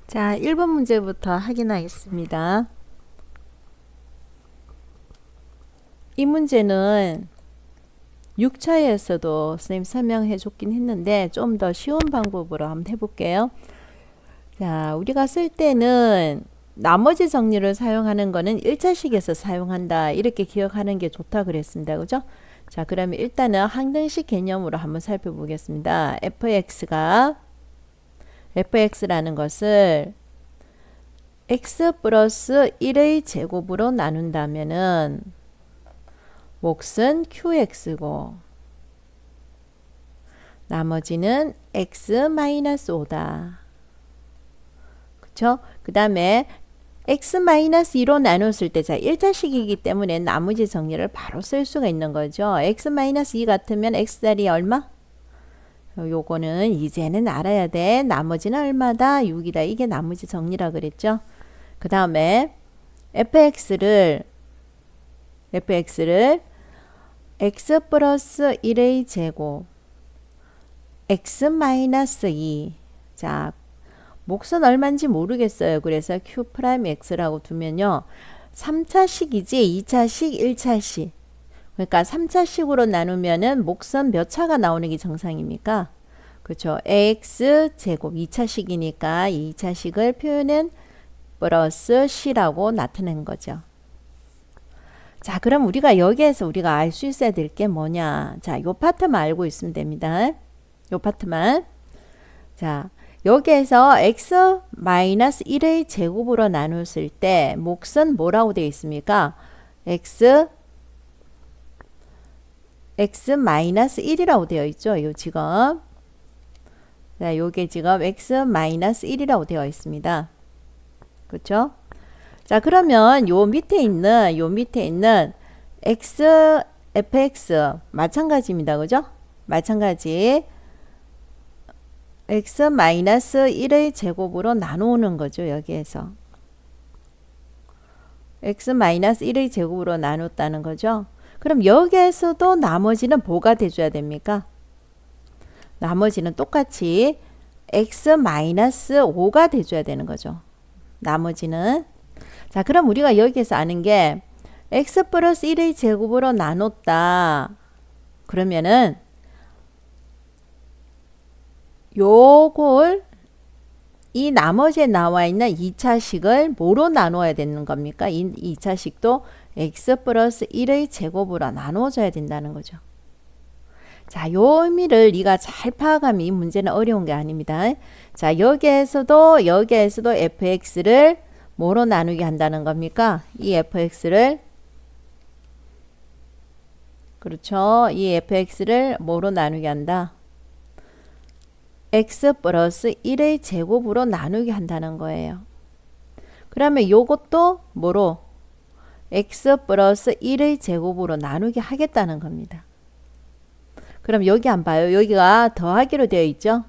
자, 1번 문제부터 확인하겠습니다. 이 문제는 6차에서도 선생님 설명해 줬긴 했는데 좀 더 쉬운 방법으로 한번 해볼게요. 자, 우리가 쓸 때는 나머지 정리를 사용하는 거는 1차식에서 사용한다. 이렇게 기억하는 게 좋다 그랬습니다. 그죠? 자, 그러면 일단은 항등식 개념으로 한번 살펴보겠습니다. fx라는 것을 x 플러스 1의 제곱으로 나눈다면은 몫은 qx고 나머지는 x 마이너스 5다. 그쵸? 그 다음에 x 마이너스 2로 나눴을 때, 자, 1차식이기 때문에 나머지 정리를 바로 쓸 수가 있는 거죠. x 마이너스 2 같으면 x자리 얼마? 요거는 이제는 알아야 돼. 나머지는 얼마다? 6이다. 이게 나머지 정리라 그랬죠. 그 다음에 fx를 x 플러스 1의 제곱 x 마이너스 2. 자, 몫은 얼마인지 모르겠어요. 그래서 q 프라임 x라고 두면요. 3차식이지 2차식, 1차식. 그러니까 3차식으로 나누면은 몫은 몇 차가 나오는 게 정상입니까? 그렇죠. ax 제곱 2차식이니까 2차식을 표현은 플러스 c라고 나타낸 거죠. 자, 그럼 우리가 여기에서 우리가 알 수 있어야 될 게 뭐냐. 자, 요 파트만 알고 있으면 됩니다. 요 파트만. 자, 여기에서 x 마이너스 1의 제곱으로 나눴을 때 몫은 뭐라고 되어 있습니까? x 마이너스 1이라고 되어 있죠. 요 지금. 자, 요게 지금 x 마이너스 1이라고 되어 있습니다. 그렇죠? 자, 그러면 요 밑에 있는 fx 마찬가지입니다. 그죠? 마찬가지. x 마이너스 1의 제곱으로 나누는 거죠. 여기에서. x 마이너스 1의 제곱으로 나눴다는 거죠. 그럼 여기에서도 나머지는 뭐가 돼줘야 됩니까? 나머지는 똑같이 x 마이너스 5가 돼줘야 되는 거죠. 나머지는. 자, 그럼 우리가 여기에서 아는 게 x 플러스 1의 제곱으로 나눴다. 그러면은 요걸 이 나머지에 나와 있는 2차식을 뭐로 나눠야 되는 겁니까? 이 2차식도 x 플러스 1의 제곱으로 나눠줘야 된다는 거죠. 자, 요 의미를 네가 잘 파악하면 이 문제는 어려운 게 아닙니다. 자, 여기에서도 fx를 뭐로 나누게 한다는 겁니까? 이 fx를 그렇죠. 이 fx를 뭐로 나누게 한다? x 플러스 1의 제곱으로 나누게 한다는 거예요. 그러면 요것도 뭐로? x 플러스 1의 제곱으로 나누게 하겠다는 겁니다. 그럼 여기 안 봐요. 여기가 더하기로 되어 있죠.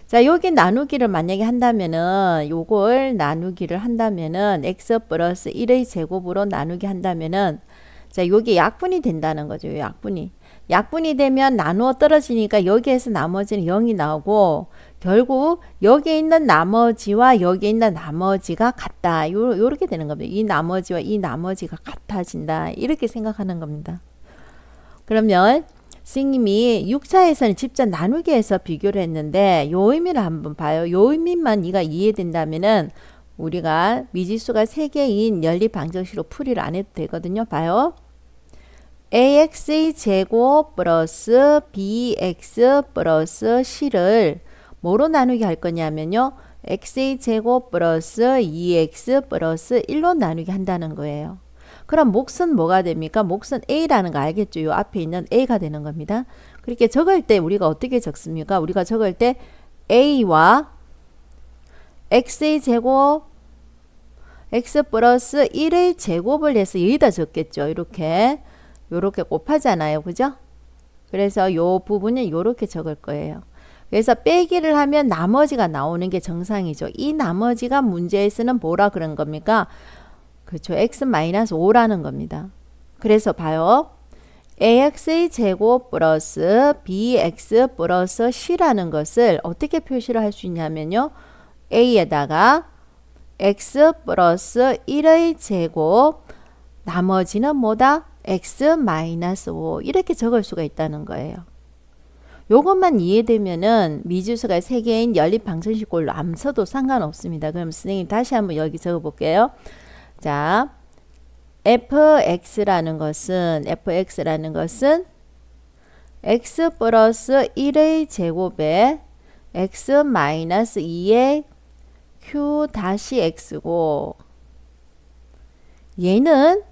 자, 여기 나누기를 만약에 한다면은 요걸 나누기를 한다면은 x 플러스 1의 제곱으로 나누게 한다면은 자, 여기 약분이 된다는 거죠. 약분이 되면 나누어 떨어지니까 여기에서 나머지는 0이 나오고 결국 여기 있는 나머지와 여기 있는 나머지가 같다. 요렇게 되는 겁니다. 이 나머지와 이 나머지가 같아진다. 이렇게 생각하는 겁니다. 그러면 선생님이 6차에서는 직접 나누기해서 비교를 했는데 요 의미를 한번 봐요. 요 의미만 네가 이해된다면은 우리가 미지수가 3개인 연립방정식으로 풀이를 안 해도 되거든요. 봐요. ax의 제곱 플러스 bx 플러스 c를 뭐로 나누게 할 거냐면요. x의 제곱 플러스 2x 플러스 1로 나누게 한다는 거예요. 그럼 몫은 뭐가 됩니까? 몫은 a라는 거 알겠죠? 요 앞에 있는 a가 되는 겁니다. 그렇게 적을 때 우리가 어떻게 적습니까? 우리가 적을 때 a와 x의 제곱 x 플러스 1의 제곱을 해서 여기다 적겠죠. 요렇게 곱하잖아요. 그죠? 그래서 요 부분은 요렇게 적을 거예요. 그래서 빼기를 하면 나머지가 나오는 게 정상이죠. 이 나머지가 문제에서는 뭐라 그런 겁니까? 그렇죠. x-5라는 겁니다. 그래서 봐요. ax의 제곱 플러스 bx 플러스 c라는 것을 어떻게 표시를 할 수 있냐면요. a에다가 x 플러스 1의 제곱 나머지는 뭐다? x 마이너스 5 이렇게 적을 수가 있다는 거예요. 요것만 이해되면은 미지수가 3개인 연립방정식꼴로 안 써도 상관없습니다. 그럼 선생님 다시 한번 여기 적어 볼게요. 자, fx라는 것은 x 플러스 1의 제곱에 x 마이너스 2의 q 다시 x고 얘는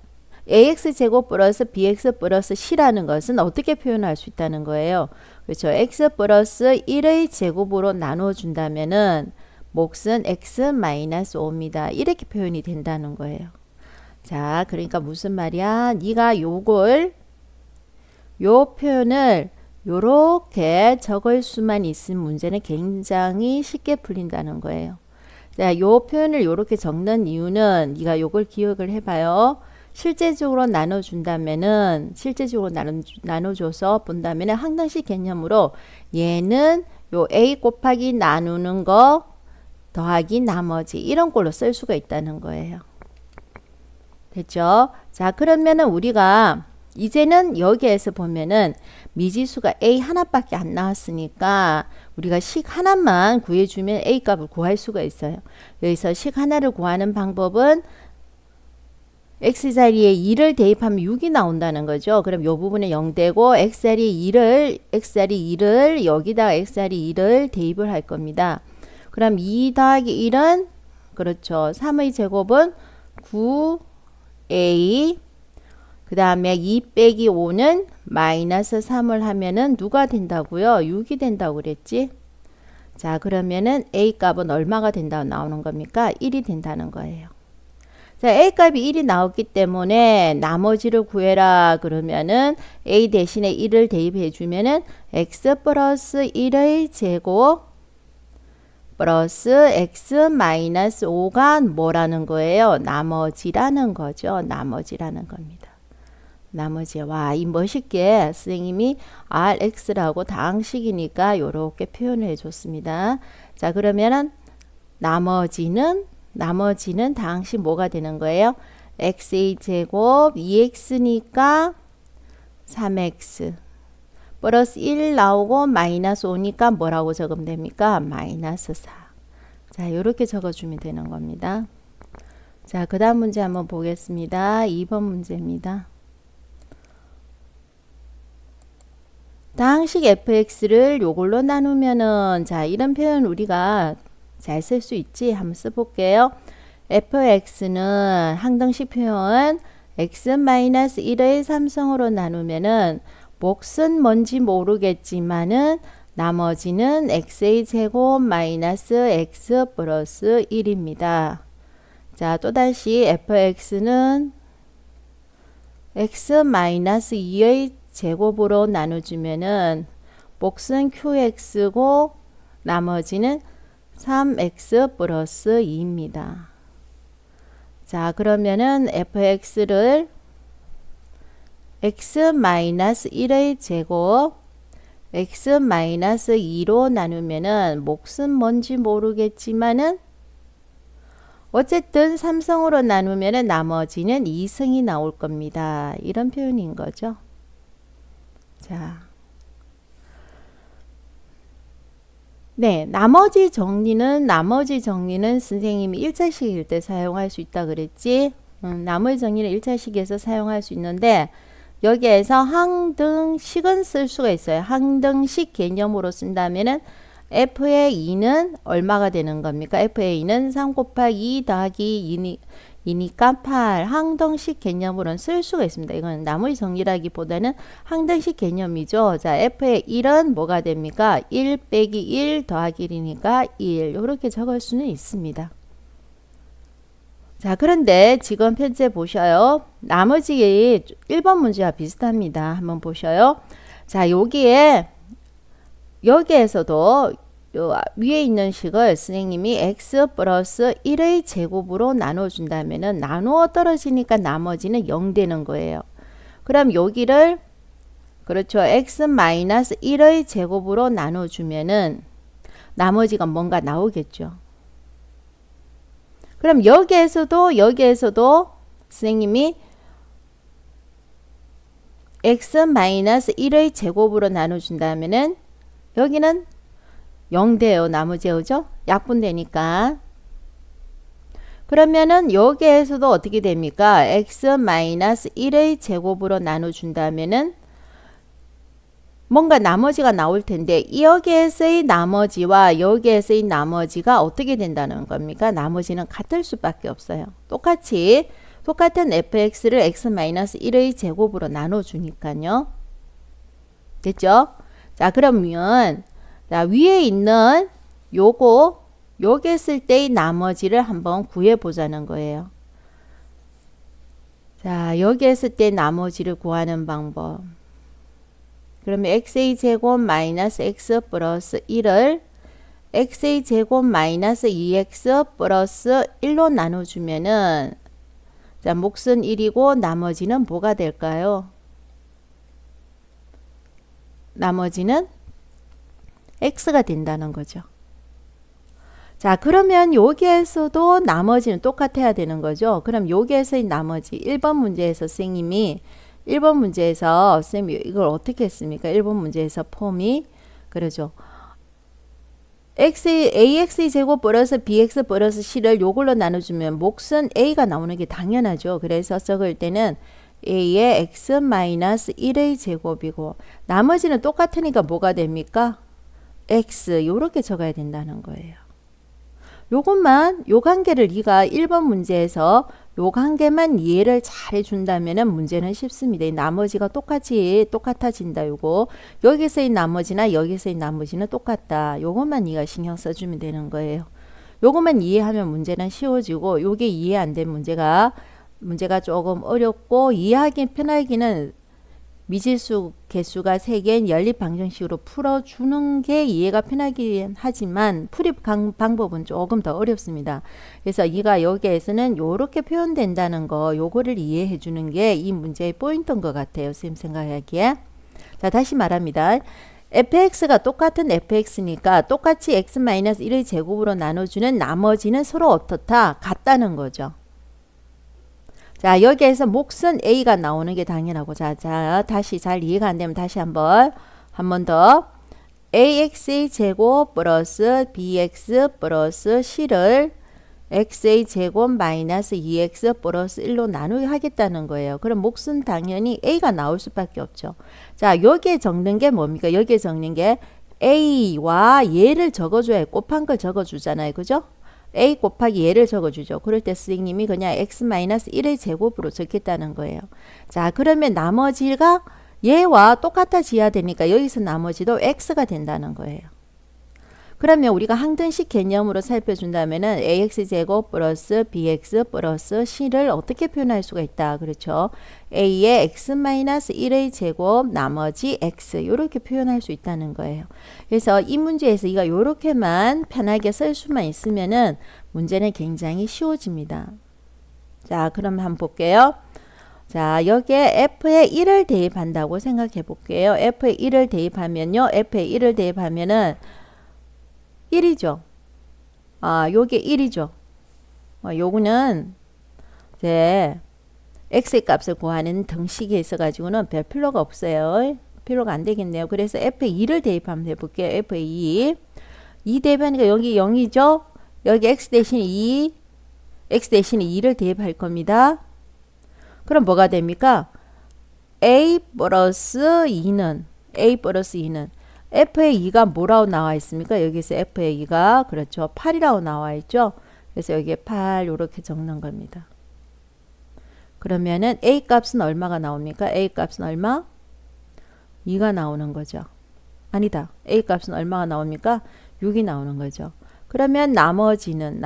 ax 제곱 플러스 bx 플러스 c라는 것은 어떻게 표현할 수 있다는 거예요. 그렇죠. x 플러스 1의 제곱으로 나눠준다면은 몫은 x 마이너스 5입니다. 이렇게 표현이 된다는 거예요. 자, 그러니까 무슨 말이야? 네가 요 표현을 요렇게 적을 수만 있으면 문제는 굉장히 쉽게 풀린다는 거예요. 자, 요 표현을 요렇게 적는 이유는 네가 요걸 기억을 해봐요. 실제적으로 나눠준다면은 실제적으로 나눠줘서 본다면은 항등식 개념으로 얘는 요 a 곱하기 나누는 거 더하기 나머지 이런 꼴로 쓸 수가 있다는 거예요. 됐죠? 자, 그러면은 우리가 이제는 여기에서 보면은 미지수가 a 하나밖에 안 나왔으니까 우리가 식 하나만 구해주면 a 값을 구할 수가 있어요. 여기서 식 하나를 구하는 방법은 x자리에 2를 대입하면 6이 나온다는 거죠. 그럼 이 부분은 0되고 x자리 2를 여기다가 x자리 2를 대입을 할 겁니다. 그럼 2 더하기 1은 그렇죠. 3의 제곱은 9a 그 다음에 2 빼기 5는 마이너스 3을 하면은 누가 된다고요? 6이 된다고 그랬지? 자, 그러면은 a 값은 얼마가 된다고 나오는 겁니까? 1이 된다는 거예요. 자, a 값이 1이 나왔기 때문에 나머지를 구해라 그러면은 a 대신에 1을 대입해 주면은 x 플러스 1의 제곱 플러스 x 마이너스 5가 뭐라는 거예요? 나머지라는 거죠. 나머지라는 겁니다. 나머지 와, 이 멋있게 선생님이 rx라고 다항식이니까 요렇게 표현을 해줬습니다. 자, 그러면은 나머지는 다항식 뭐가 되는 거예요? x의 제곱 2x니까 3x 플러스 1 나오고 마이너스 5니까 뭐라고 적으면 됩니까? 마이너스 4. 자, 요렇게 적어주면 되는 겁니다. 자, 그 다음 문제 한번 보겠습니다. 2번 문제입니다. 다항식 fx를 요걸로 나누면은 자, 이런 표현 우리가 잘 쓸 수 있지? 한번 써볼게요. fx는 항등식 표현 x-1의 3승으로 나누면은 몫은 뭔지 모르겠지만은 나머지는 x의 제곱 마이너스 x 플러스 1입니다. 자, 또다시 fx는 x-2의 제곱으로 나눠주면은 몫은 qx고 나머지는 3x 플러스 2입니다. 자, 그러면은 fx를 x-1의 제곱 x-2로 나누면은 몫은 뭔지 모르겠지만은 어쨌든 3승으로 나누면은 나머지는 2승이 나올 겁니다. 이런 표현인 거죠. 자, 네, 나머지 정리는 선생님이 1차식일 때 사용할 수 있다 그랬지. 나머지 정리는 1차식에서 사용할 수 있는데 여기에서 항등식은 쓸 수가 있어요. 항등식 개념으로 쓴다면은 f의 2는 얼마가 되는 겁니까? f의 2는 3 곱하기 2 더하기 2니까 8. 항등식 개념으로는 쓸 수가 있습니다. 이건 나머지 정리라기보다는 항등식 개념이죠. 자, f의 1은 뭐가 됩니까? 1 빼기 1 더하기 1이니까 1. 이렇게 적을 수는 있습니다. 자, 그런데 지금 현재 보셔요. 나머지 1번 문제와 비슷합니다. 한번 보셔요. 자, 여기에서도 요 위에 있는 식을 선생님이 x 플러스 1의 제곱으로 나눠준다면은 나누어 떨어지니까 나머지는 0 되는 거예요. 그럼 여기를 그렇죠. x 마이너스 1의 제곱으로 나눠주면은 나머지가 뭔가 나오겠죠. 그럼 여기에서도 선생님이 x-1의 제곱으로 나눠준다면은 여기는 0돼요. 나머지 그죠? 약분되니까. 그러면은 여기에서도 어떻게 됩니까? x-1의 제곱으로 나눠준다면은 뭔가 나머지가 나올 텐데 여기에서의 나머지와 여기에서의 나머지가 어떻게 된다는 겁니까? 나머지는 같을 수밖에 없어요. 똑같은 fx를 x-1의 제곱으로 나눠주니까요. 됐죠? 자, 그러면 자, 위에 있는 요게 했을 때의 나머지를 한번 구해보자는 거예요. 자, 여기 했을 때 나머지를 구하는 방법. 그러면 x의 제곱 마이너스 x 플러스 1을 x의 제곱 마이너스 2x 플러스 1로 나눠주면은 자, 몫은 1이고 나머지는 뭐가 될까요? 나머지는 x가 된다는 거죠. 자, 그러면 여기에서도 나머지는 똑같아야 되는 거죠. 그럼 여기에서의 나머지 1번 문제에서 선생님이 이걸 어떻게 했습니까? 1번 문제에서 폼이 그러죠. ax의 제곱 플러스 bx 플러스 c를 요걸로 나눠주면 몫은 a가 나오는 게 당연하죠. 그래서 적을 때는 a의 x-1의 제곱이고 나머지는 똑같으니까 뭐가 됩니까? x 요렇게 적어야 된다는 거예요. 요것만 요 관계를 네가 1번 문제에서 요 관계만 이해를 잘 해준다면 문제는 쉽습니다. 이 나머지가 똑같아진다. 요거 여기서의 나머지나 여기서의 나머지는 똑같다. 요것만 네가 신경 써주면 되는 거예요. 요것만 이해하면 문제는 쉬워지고 요게 이해 안 된 문제가 조금 어렵고 이해하기 편하기는 미지수 개수가 3개인 연립방정식으로 풀어주는 게 이해가 편하긴 하지만 풀이 방법은 조금 더 어렵습니다. 그래서 이가 여기에서는 요렇게 표현된다는 거 요거를 이해해 주는 게 이 문제의 포인트인 것 같아요. 선생님 생각하기에. 자, 다시 말합니다. fx가 똑같은 fx니까 똑같이 x-1의 제곱으로 나눠주는 나머지는 서로 어떻다? 같다는 거죠. 자, 여기에서 몫은 a가 나오는 게 당연하고 자, 다시 잘 이해가 안 되면 다시 한 번 더 ax의 제곱 플러스 bx 플러스 c를 x의 제곱 마이너스 2x 플러스 1로 나누게 하겠다는 거예요. 그럼 몫은 당연히 a가 나올 수밖에 없죠. 자, 여기에 적는 게 뭡니까? 여기에 적는 게 a와 얘를 적어줘야 곱한 걸 적어주잖아요. 그죠? a 곱하기 얘를 적어주죠. 그럴 때 선생님이 그냥 x-1의 제곱으로 적겠다는 거예요. 자, 그러면 나머지가 얘와 똑같아져야 되니까 여기서 나머지도 x가 된다는 거예요. 그러면 우리가 항등식 개념으로 살펴준다면은 ax제곱 플러스 bx 플러스 c를 어떻게 표현할 수가 있다. 그렇죠. a의 x-1의 제곱 나머지 x 이렇게 표현할 수 있다는 거예요. 그래서 이 문제에서 이가 이렇게만 편하게 쓸 수만 있으면은 문제는 굉장히 쉬워집니다. 자, 그럼 한번 볼게요. 자, 여기에 f에 1을 대입한다고 생각해 볼게요. f에 1을 대입하면요. f에 1을 대입하면은 1이죠. 아, 요게 1이죠. 요거는 이제 x의 값을 구하는 등식에 있어 가지고는 별 필요가 없어요. 필요가 안 되겠네요. 그래서 f에 2를 대입하면 해볼게요. f에 2 대입하니까 여기 0이죠. 여기 x 대신 2를 대입할 겁니다. 그럼 뭐가 됩니까? a 플러스 2는 f의 2가 뭐라고 나와 있습니까? 여기서 f의 2가 그렇죠. 8이라고 나와 있죠. 그래서 여기에 8 이렇게 적는 겁니다. 그러면은 a 값은 얼마가 나옵니까? a 값은 얼마? 2가 나오는 거죠. 아니다. a 값은 얼마가 나옵니까? 6이 나오는 거죠. 그러면 나머지는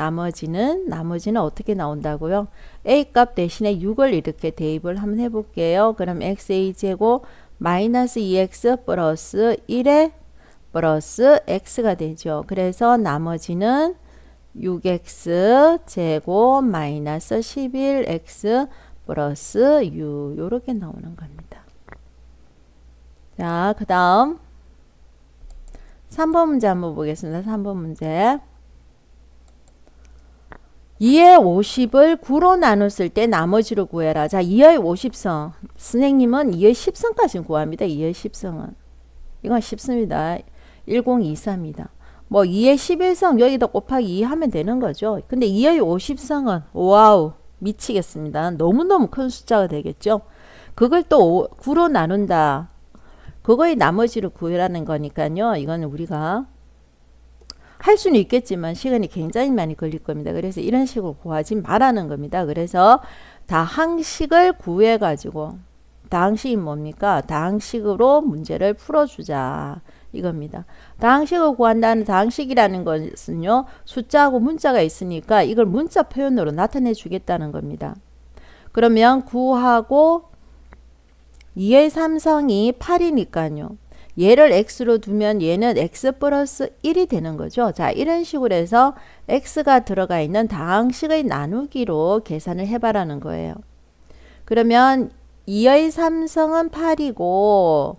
어떻게 나온다고요? a 값 대신에 6을 이렇게 대입을 한번 해볼게요. 그럼 x의 제곱 마이너스 2x 플러스 1에 플러스 x가 되죠. 그래서 나머지는 6x 제곱 마이너스 11x 플러스 6 이렇게 나오는 겁니다. 자, 그 다음 3번 문제 한번 보겠습니다. 3번 문제. 2의 50을 9로 나눴을 때 나머지를 구해라. 자, 2의 50성. 선생님은 2의 10성까지 구합니다. 2의 10성은. 이건 쉽습니다. 1023이다. 뭐 2의 11성 여기다 곱하기 2 하면 되는 거죠. 근데 2의 50성은 와우 미치겠습니다. 너무너무 큰 숫자가 되겠죠. 그걸 또 9로 나눈다. 그거의 나머지를 구해라는 거니까요. 이거는 우리가 할 수는 있겠지만 시간이 굉장히 많이 걸릴 겁니다. 그래서 이런 식으로 구하지 말라는 겁니다. 그래서 다항식을 구해 가지고 다항식이 뭡니까? 다항식으로 문제를 풀어주자 이겁니다. 다항식을 구한다는 다항식이라는 것은요. 숫자하고 문자가 있으니까 이걸 문자 표현으로 나타내 주겠다는 겁니다. 그러면 9하고 2의 3성이 8이니까요. 얘를 x로 두면 얘는 x 플러스 1이 되는 거죠. 자, 이런 식으로 해서 x가 들어가 있는 다항식의 나누기로 계산을 해봐라는 거예요. 그러면 2의 3성은 8이고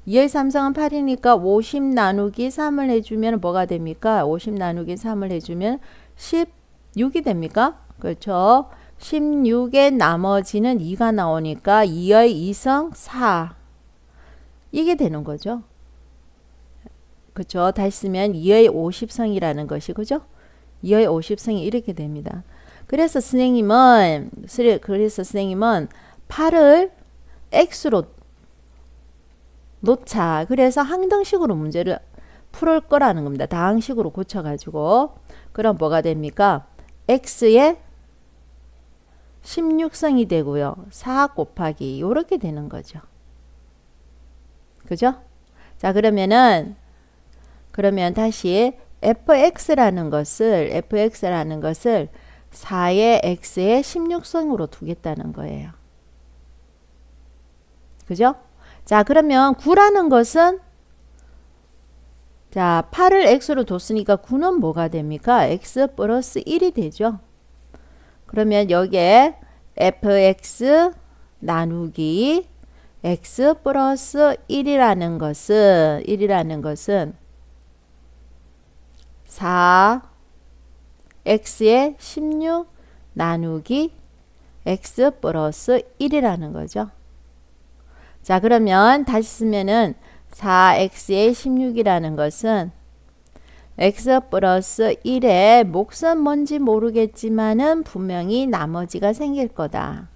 2의 3성은 8이니까 50 나누기 3을 해주면 뭐가 됩니까? 50 나누기 3을 해주면 16이 됩니까? 그렇죠. 16의 나머지는 2가 나오니까 2의 2성 4 이게 되는 거죠. 그렇죠. 다시 쓰면 2의 50성이라는 것이 그죠? 2의 50성이 이렇게 됩니다. 그래서 선생님은 8을 x로 놓자. 그래서 항등식으로 문제를 풀을 거라는 겁니다. 다항식으로 고쳐가지고. 그럼 뭐가 됩니까? x의 16성이 되고요. 4 곱하기 이렇게 되는 거죠. 그죠? 자, 그러면 다시 fx라는 것을 4의 x의 16성으로 두겠다는 거예요. 그죠? 자, 그러면 9라는 것은 자, 8을 x로 뒀으니까 9는 뭐가 됩니까? x 플러스 1이 되죠. 그러면 여기에 fx 나누기 x 플러스 1이라는 것은 4x의 16 나누기 x 플러스 1이라는 거죠. 자, 그러면 다시 쓰면은 4x의 16이라는 것은 x 플러스 1에 몫은 뭔지 모르겠지만은 분명히 나머지가 생길 거다.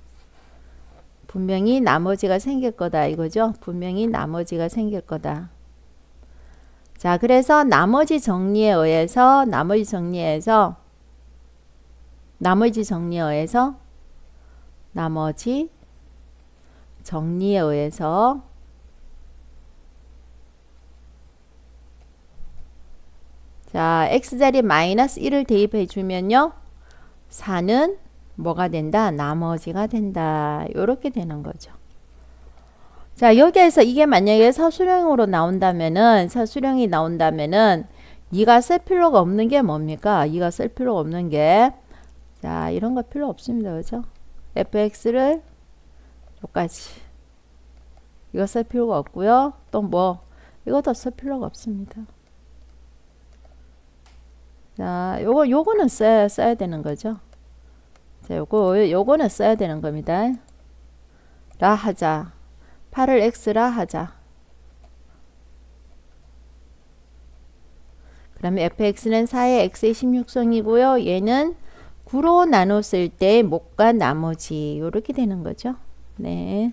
분명히 나머지가 생길 거다 이거죠. 분명히 나머지가 생길 거다. 자, 그래서 나머지 정리에 의해서 자, x자리에 마이너스 1을 대입해 주면요. 4는 뭐가 된다? 나머지가 된다. 이렇게 되는 거죠. 자, 여기에서 이게 만약에 서술형이 나온다면은 2가 쓸 필요가 없는 게 뭡니까? 2가 쓸 필요가 없는 게 자, 이런 거 필요 없습니다. 그죠? fx를 여기까지 이거 쓸 필요가 없고요. 또 뭐 이것도 쓸 필요가 없습니다. 자, 요거는 써야 되는 거죠. 자, 요거는 써야 되는 겁니다. 라 하자. 8을 x라 하자. 그러면 fx는 4의 x의 16성이고요. 얘는 9로 나눴을 때 몫과 나머지 이렇게 되는 거죠. 네.